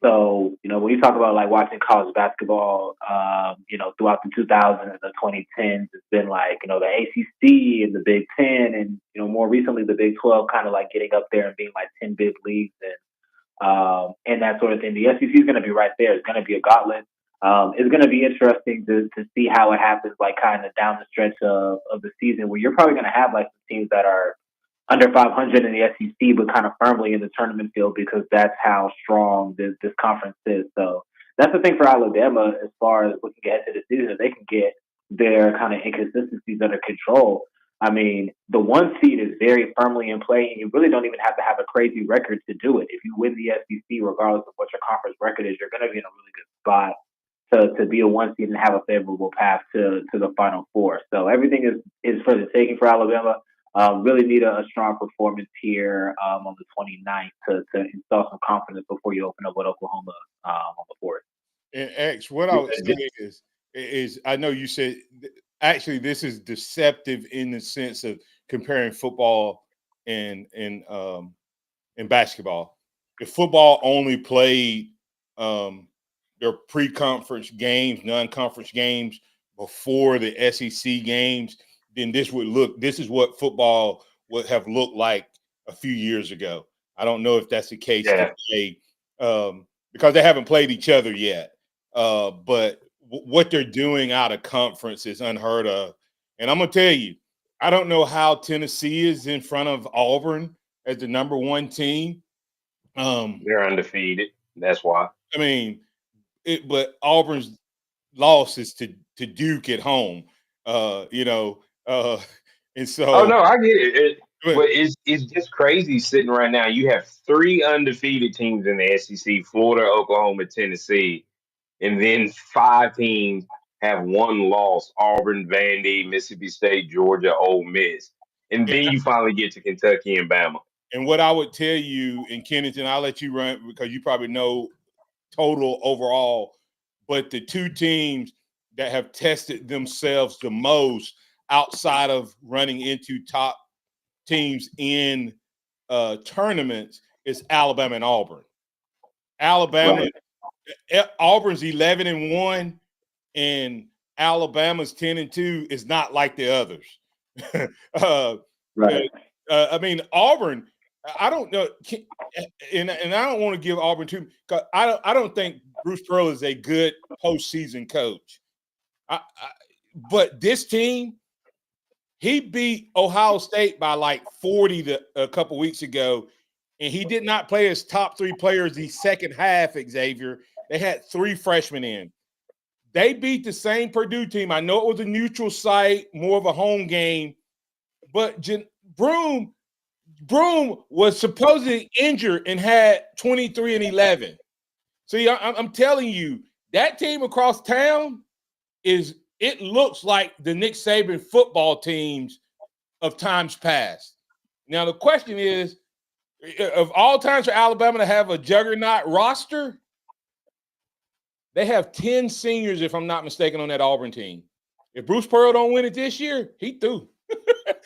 Speaker 18: So, when you talk about like watching college basketball, throughout the 2000s and the 2010s, it's been like, the ACC and the Big Ten and, more recently the Big 12 kind of like getting up there and being like 10 big leagues and that sort of thing. The SEC is going to be right there. It's going to be a gauntlet. It's going to be interesting to see how it happens, like kind of down the stretch of the season where you're probably going to have like some teams that are under 500 in the SEC, but kind of firmly in the tournament field because that's how strong this conference is. So that's the thing for Alabama as far as looking ahead to the season. If they can get their kind of inconsistencies under control, I mean, the 1 seed is very firmly in play, and you really don't even have to have a crazy record to do it. If you win the SEC, regardless of what your conference record is, you're going to be in a really good spot to be a 1 seed and have a favorable path to the Final Four. So everything is for the taking for Alabama. Really need a strong performance here on the 29th to install some confidence before you open up with Oklahoma on the 4th.
Speaker 6: And X, what I would say is I know you said actually this is deceptive in the sense of comparing football and basketball. If football only played their pre-conference games, non-conference games before the SEC games, then this is what football would have looked like a few years ago. I don't know if that's the case today because they haven't played each other yet. But what they're doing out of conference is unheard of. And I'm going to tell you, I don't know how Tennessee is in front of Auburn as the number 1 team.
Speaker 5: They're undefeated. That's why.
Speaker 6: I mean, but Auburn's loss is to Duke at home. And so.
Speaker 5: Oh no, I get it. But it's just crazy sitting right now. You have 3 undefeated teams in the SEC: Florida, Oklahoma, Tennessee, and then 5 teams have 1 loss: Auburn, Vandy, Mississippi State, Georgia, Ole Miss, and then you finally get to Kentucky and Bama.
Speaker 6: And what I would tell you, and Kennington, I'll let you run because you probably know total overall, but the 2 teams that have tested themselves the most outside of running into top teams in tournaments is Alabama and Auburn. Auburn's 11-1, and Alabama's 10-2 is not like the others. I mean, Auburn. I don't know, and I don't want to give Auburn too. Cause I don't think Bruce Pearl is a good postseason coach. But this team, he beat Ohio State by like 40 a couple weeks ago, and he did not play his top 3 players the second half. Xavier, they had 3 freshmen in. They beat the same Purdue team. I know it was a neutral site, more of a home game, but Broome was supposedly injured and had 23-11. See, I'm telling you, that team across town it looks like the Nick Saban football teams of times past. Now, the question is, of all times for Alabama to have a juggernaut roster, they have 10 seniors, if I'm not mistaken, on that Auburn team. If Bruce Pearl don't win it this year, he through.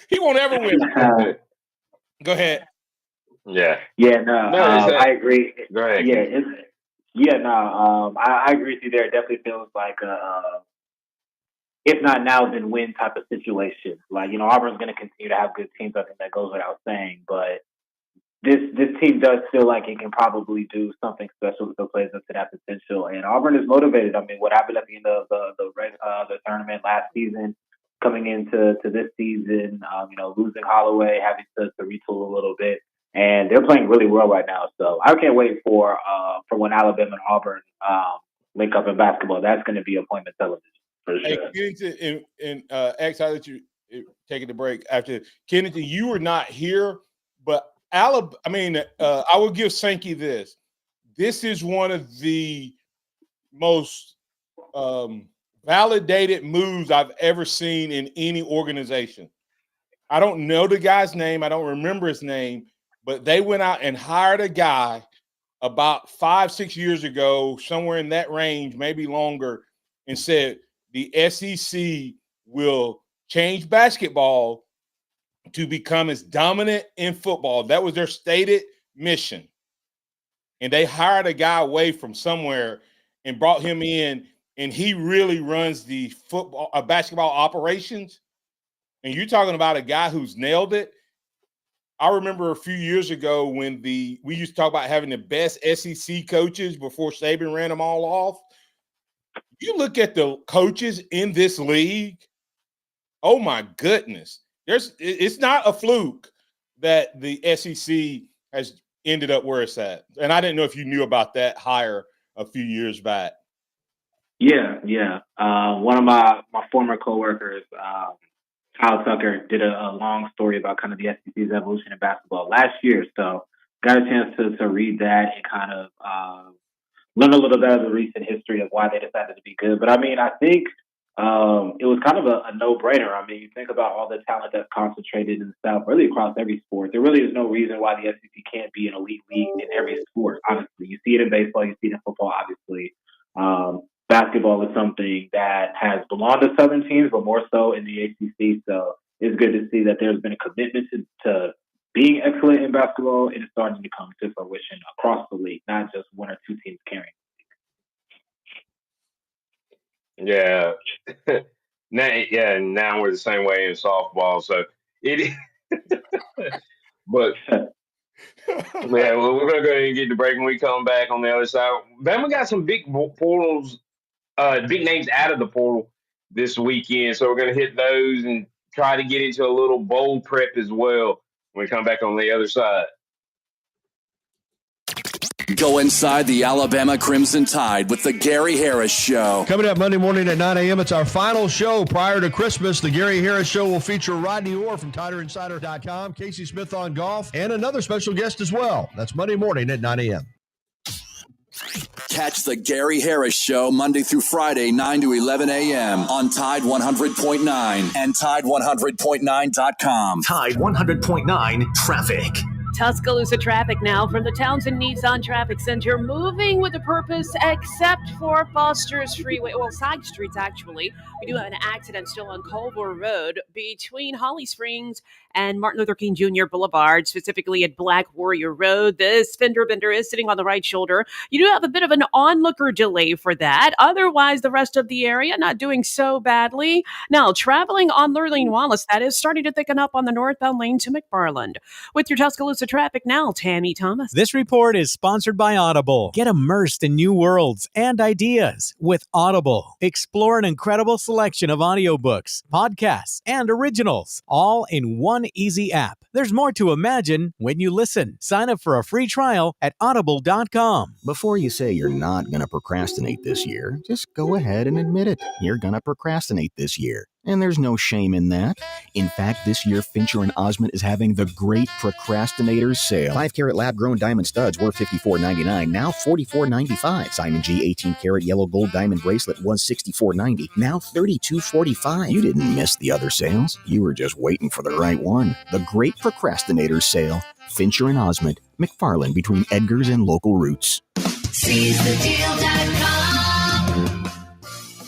Speaker 6: He won't ever win it. Go ahead.
Speaker 5: Yeah.
Speaker 18: Yeah, I agree.
Speaker 5: Go ahead.
Speaker 18: I agree with you there. It definitely feels like if not now, then when type of situation. Like, Auburn's going to continue to have good teams. I think that goes without saying. But this team does feel like it can probably do something special if it plays up to that potential. And Auburn is motivated. I mean, what happened at the end of the tournament last season, coming into this season, losing Holloway, having to retool a little bit, and they're playing really well right now. So I can't wait for when Alabama and Auburn link up in basketball. That's going to be appointment television for sure.
Speaker 6: Hey, Kennedy, X, I'll let you take the break after. Kennedy, you were not here, but I will give Sankey this. This is one of the most validated moves I've ever seen in any organization. I don't know the guy's name. I don't remember his name, but they went out and hired a guy about 5-6 years ago, somewhere in that range, maybe longer, and said the SEC will change basketball to become as dominant in football. That was their stated mission. And they hired a guy away from somewhere and brought him in, and he really runs the basketball operations. And you're talking about a guy who's nailed it. I remember a few years ago when we used to talk about having the best SEC coaches before Saban ran them all off. You look at the coaches in this league, oh my goodness. It's not a fluke that the SEC has ended up where it's at. And I didn't know if you knew about that hire a few years back.
Speaker 18: Yeah. One of my former coworkers, Kyle Tucker, did a long story about kind of the SEC's evolution in basketball last year. So got a chance to read that and kind of learn a little bit of the recent history of why they decided to be good. But I mean, I think it was kind of a no-brainer. I mean, you think about all the talent that's concentrated in the South, really across every sport. There really is no reason why the SEC can't be an elite league in every sport, honestly. You see it in baseball, you see it in football, obviously. Basketball is something that has belonged to Southern teams, but more so in the ACC. So it's good to see that there's been a commitment to being excellent in basketball, and it's starting to come to fruition across the league, not just one or two teams carrying.
Speaker 5: Yeah. Now we're the same way in softball. So it but yeah, well, we're gonna go ahead and get the break when we come back on the other side. Bama got some big portals, big names out of the portal this weekend. So we're gonna hit those and try to get into a little bowl prep as well when we come back on the other side.
Speaker 1: Go inside the Alabama Crimson Tide with the Gary Harris Show.
Speaker 2: Coming up Monday morning at 9 a.m., it's our final show prior to Christmas. The Gary Harris Show will feature Rodney Orr from TiderInsider.com, Casey Smith on golf, and another special guest as well. That's Monday morning at 9 a.m.
Speaker 1: Catch the Gary Harris Show Monday through Friday, 9 to 11 a.m. on Tide 100.9 and Tide100.9.com.
Speaker 4: Tide 100.9 traffic.
Speaker 8: Tuscaloosa traffic now from the Townsend Nissan Traffic Center, moving with a purpose except for Foster's Freeway. Well, side streets, actually. We do have an accident still on Culver Road between Holly Springs and Martin Luther King Jr. Boulevard, specifically at Black Warrior Road. This fender bender is sitting on the right shoulder. You do have a bit of an onlooker delay for that. Otherwise, the rest of the area not doing so badly. Now, traveling on Lurleen Wallace, that is starting to thicken up on the northbound lane to McFarland. With your Tuscaloosa traffic now, Tammy Thomas.
Speaker 7: This report is sponsored by Audible. Get immersed in new worlds and ideas with Audible. Explore an incredible selection of audiobooks, podcasts, and originals, all in one easy app. There's more to imagine when you listen. Sign up for a free trial at audible.com.
Speaker 11: Before you say you're not going to procrastinate this year, just go ahead and admit it. You're going to procrastinate this year. And there's no shame in that. In fact, this year, Fincher and Osmond is having the Great Procrastinators Sale. 5-carat lab-grown diamond studs were $54.99, now $44.95. Simon G 18-carat yellow gold diamond bracelet was $64.90, now $32.45. You didn't miss the other sales. You were just waiting for the right one. The Great Procrastinators Sale. Fincher and Osmond, McFarland, between Edgar's and Local Routes.
Speaker 10: SeizeTheDeal.com.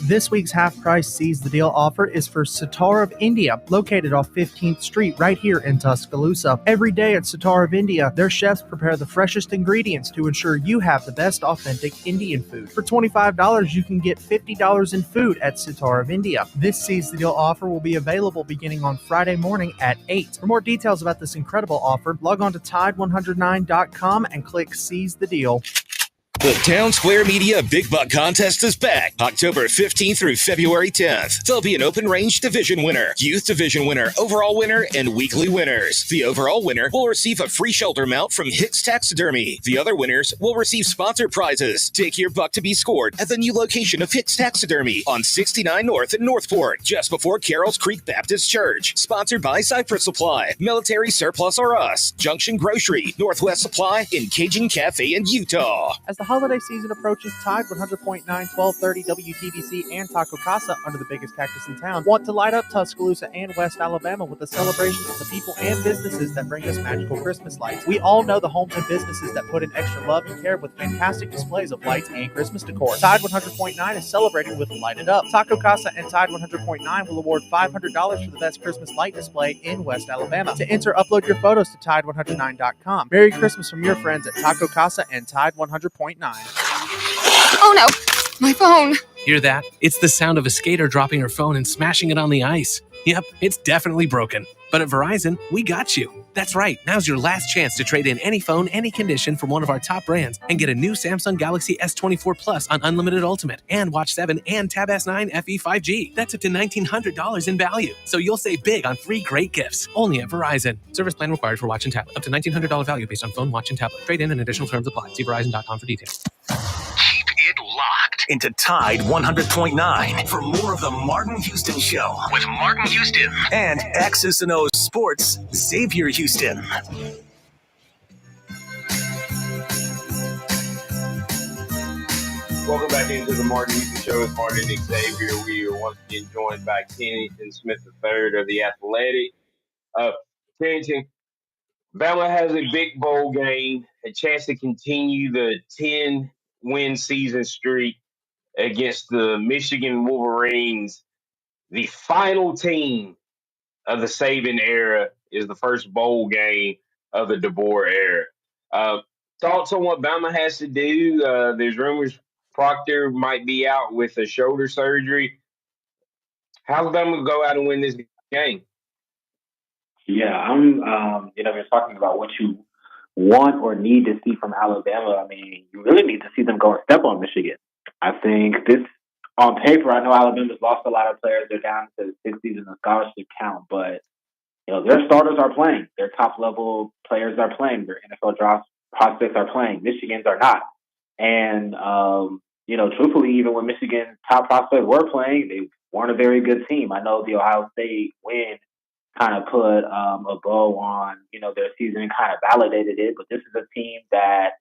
Speaker 9: This week's half-price Seize the Deal offer is for Sitar of India, located off 15th Street right here in Tuscaloosa. Every day at Sitar of India, their chefs prepare the freshest ingredients to ensure you have the best authentic Indian food. For $25, you can get $50 in food at Sitar of India. This Seize the Deal offer will be available beginning on Friday morning at 8. For more details about this incredible offer, log on to Tide109.com and click Seize the Deal.
Speaker 10: The Town Square Media Big Buck Contest is back October 15th through February 10th. There'll be an open range division winner, youth division winner, overall winner, and weekly winners. The overall winner will receive a free shoulder mount from Hicks Taxidermy. The other winners will receive sponsored prizes. Take your buck to be scored at the new location of Hicks Taxidermy on 69 North in Northport, just before Carroll's Creek Baptist Church. Sponsored by Cypress Supply, Military Surplus R Us, Junction Grocery, Northwest Supply, and Cajun Cafe in Utah.
Speaker 9: As the holiday season approaches, Tide 100.9, 1230 WTBC, and Taco Casa, under the biggest cactus in town, want to light up Tuscaloosa and West Alabama with a celebration of the people and businesses that bring us magical Christmas lights. We all know the homes and businesses that put in extra love and care with fantastic displays of lights and Christmas decor. Tide 100.9 is celebrating with Light It Up. Taco Casa and Tide 100.9 will award $500 for the best Christmas light display in West Alabama. To enter, upload your photos to Tide109.com. Merry Christmas from your friends at Taco Casa and Tide 100.9.
Speaker 12: Oh no, my phone.
Speaker 22: Hear that? It's the sound of a skater dropping her phone and smashing it on the ice. Yep, it's definitely broken. But at Verizon, we got you. That's right. Now's your last chance to trade in any phone, any condition from one of our top brands and get a new Samsung Galaxy S24 Plus on Unlimited Ultimate and Watch 7 and Tab S9 FE 5G. That's up to $1,900 in value. So you'll save big on 3 great gifts. Only at Verizon. Service plan required for watch and tablet. Up to $1,900 value based on phone, watch, and tablet. Trade in and additional terms apply. See Verizon.com for details.
Speaker 4: Keep it locked into Tide 100.9 for more of the Martin Houston Show with Martin Houston and X's and O's Sports Xavier Houston.
Speaker 5: Welcome back into the Martin Houston Show with Martin and Xavier. We are once again joined by Kennington Smith III of the Athletic. Kennington, Bama has a big bowl game, a chance to continue the 10-win season streak against the Michigan Wolverines. The final team of the Saban era is the first bowl game of the DeBoer era. Thoughts on what Bama has to do? There's rumors Proctor might be out with a shoulder surgery. How's Bama go out and win this game?
Speaker 18: Yeah, we're talking about what you want or need to see from Alabama. I mean, you really need to see them go and step on Michigan. I think this, on paper, I know Alabama's lost a lot of players. They're down to the 60s in the scholarship count, but their starters are playing. Their top-level players are playing. Their NFL draft prospects are playing. Michigan's are not. And, truthfully, even when Michigan's top prospects were playing, they weren't a very good team. I know the Ohio State win kind of put a bow on, their season and kind of validated it. But this is a team that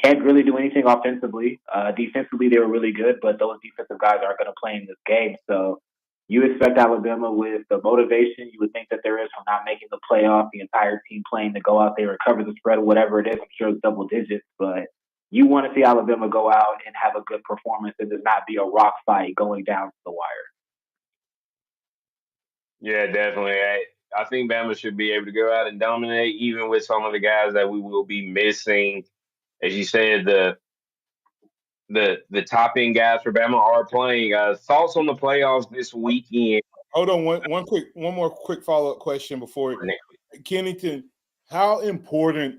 Speaker 18: can't really do anything offensively. Defensively, they were really good, but those defensive guys aren't going to play in this game. So you expect Alabama with the motivation you would think that there is from not making the playoff, the entire team playing to go out there and cover the spread or whatever it is. I'm sure it's double digits, but you want to see Alabama go out and have a good performance and does not be a rock fight going down to the wire.
Speaker 5: Yeah, definitely. I think Bama should be able to go out and dominate, even with some of the guys that we will be missing. As you said, the top end guys for Bama are playing. Thoughts on the playoffs this weekend?
Speaker 6: Hold on, one more quick follow up question before Kennington. How important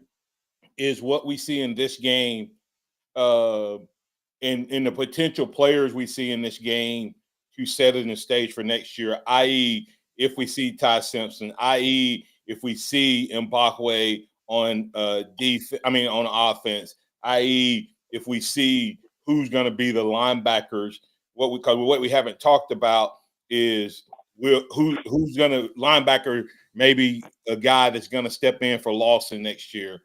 Speaker 6: is what we see in this game, in the potential players we see in this game to set in the stage for next year? I.e., if we see Ty Simpson, i.e., if we see Mbakwe on on offense, i.e., if we see who's going to be the linebackers. What we haven't talked about is who's going to linebacker, maybe a guy that's going to step in for Lawson next year,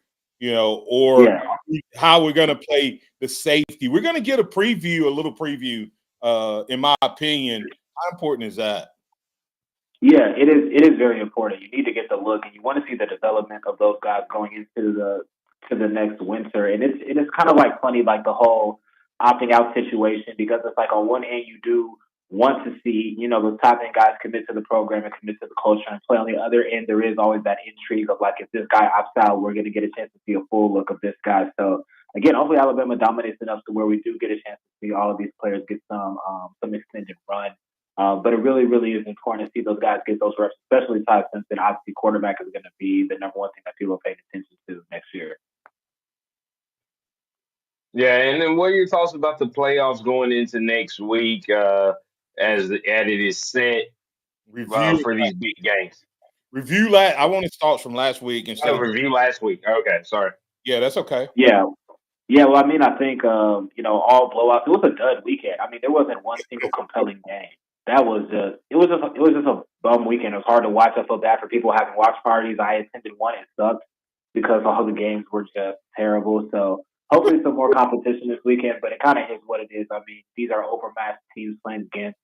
Speaker 6: how we're going to play the safety. We're going to get a little preview, in my opinion. How important is that?
Speaker 18: Yeah, it is very important. You need to get the look, and you want to see the development of those guys going into the next winter. And it is kind of like funny, like the whole opting out situation, because it's like on one hand you do want to see, those top end guys commit to the program and commit to the culture and play. On the other end, there is always that intrigue of like, if this guy opts out, we're going to get a chance to see a full look of this guy. So again, hopefully Alabama dominates enough to where we do get a chance to see all of these players get some extended run. But it really, really is important to see those guys get those reps, especially Ty Simpson. Obviously, quarterback is going to be the number one thing that people are paying attention to next year.
Speaker 5: Yeah, and then what are your thoughts about the playoffs going into next week as it is set for these big games?
Speaker 6: I want to start from last week instead of
Speaker 5: review last week. Okay, sorry.
Speaker 6: Yeah, that's okay.
Speaker 18: Yeah. Well, I mean, I think all blowouts. It was a dud weekend. I mean, there wasn't one single compelling game. That was just a bum weekend. It was hard to watch. I felt bad for people having watch parties. I attended one. It sucked because all the games were just terrible. So hopefully some more competition this weekend, but it kind of is what it is. I mean, these are overmatched teams playing against,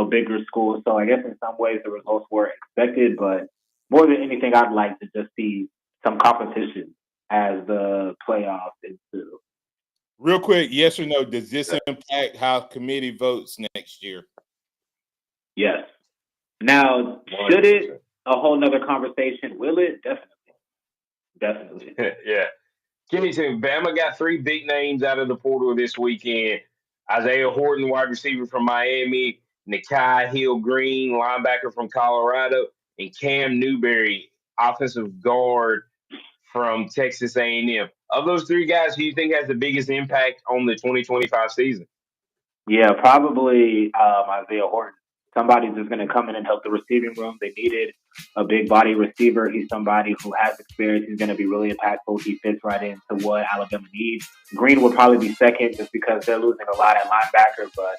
Speaker 18: bigger schools. So I guess in some ways the results were expected, but more than anything, I'd like to just see some competition as the playoffs ensue.
Speaker 6: Real quick, yes or no, does this impact how committee votes next year?
Speaker 18: Yes. Now, should it? A whole nother conversation. Will it? Definitely.
Speaker 5: Yeah. Give me two. Bama got 3 big names out of the portal this weekend. Isaiah Horton, wide receiver from Miami, Nikai Hill-Green, linebacker from Colorado, and Cam Newberry, offensive guard from Texas A&M. Of those 3 guys, who do you think has the biggest impact on the 2025 season?
Speaker 18: Yeah, probably Isaiah Horton. Somebody's just going to come in and help the receiving room. They needed a big body receiver. He's somebody who has experience. He's going to be really impactful. He fits right into what Alabama needs. Green would probably be second just because they're losing a lot at linebacker. But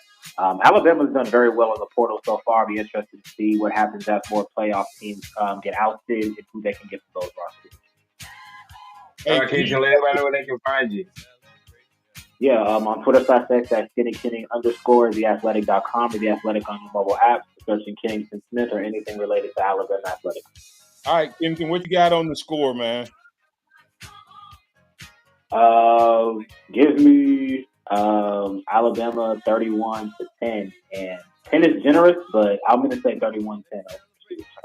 Speaker 18: Alabama's done very well in the portal so far. I'll be interested to see what happens as more playoff teams get ousted and who they can get from those rosters.
Speaker 5: Can you let everybody know where they can find you?
Speaker 18: Yeah, on Twitter /X at SkinnyKenning _ theathletic.com or The Athletic on your mobile app, searching Kennington Smith or anything related to Alabama athletics.
Speaker 6: All right, Kennington, what you got on the score, man?
Speaker 18: Give me Alabama 31-10, and 10 is generous, but I'm going to say 31-10.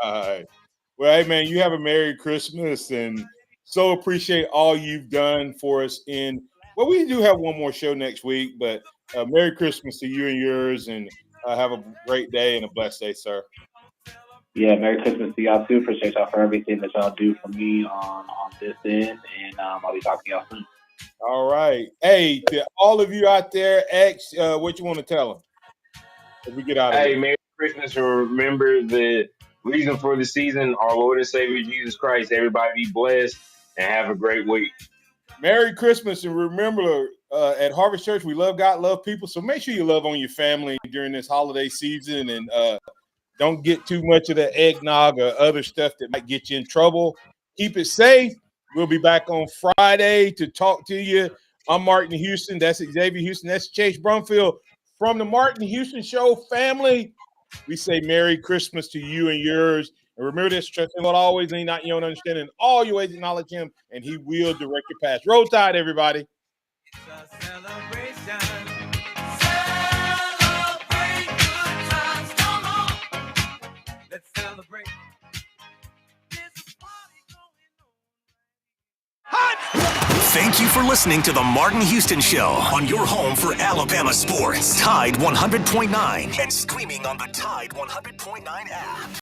Speaker 6: All right. Well, hey, man, you have a Merry Christmas, and so appreciate all you've done for us well, we do have one more show next week, but Merry Christmas to you and yours, and have a great day and a blessed day, sir.
Speaker 18: Yeah, Merry Christmas to y'all, too. Appreciate y'all for everything that y'all do for me on this end, and I'll be talking to y'all soon.
Speaker 6: All right. Hey, to all of you out there, X, what you want to tell them as we get out of here?
Speaker 5: Hey, Merry Christmas, and remember the reason for the season, our Lord and Savior Jesus Christ. Everybody be blessed and have a great week.
Speaker 6: Merry Christmas, and remember, at Harvest Church, we love God, love people, so make sure you love on your family during this holiday season, and don't get too much of the eggnog or other stuff that might get you in trouble. Keep it safe. We'll be back on Friday to talk to you. I'm Martin Houston. That's Xavier Houston. That's Chase Brumfield from the Martin Houston Show family. We say Merry Christmas to you and yours. And remember this, trust in Lord always, lean not in your own understanding. In all your ways acknowledge him, and he will direct your path. Roll Tide, everybody.
Speaker 13: Let's celebrate.
Speaker 4: Thank you for listening to the Martin Houston Show on your home for Alabama sports. Tide 100.9 and streaming on the Tide 100.9 app.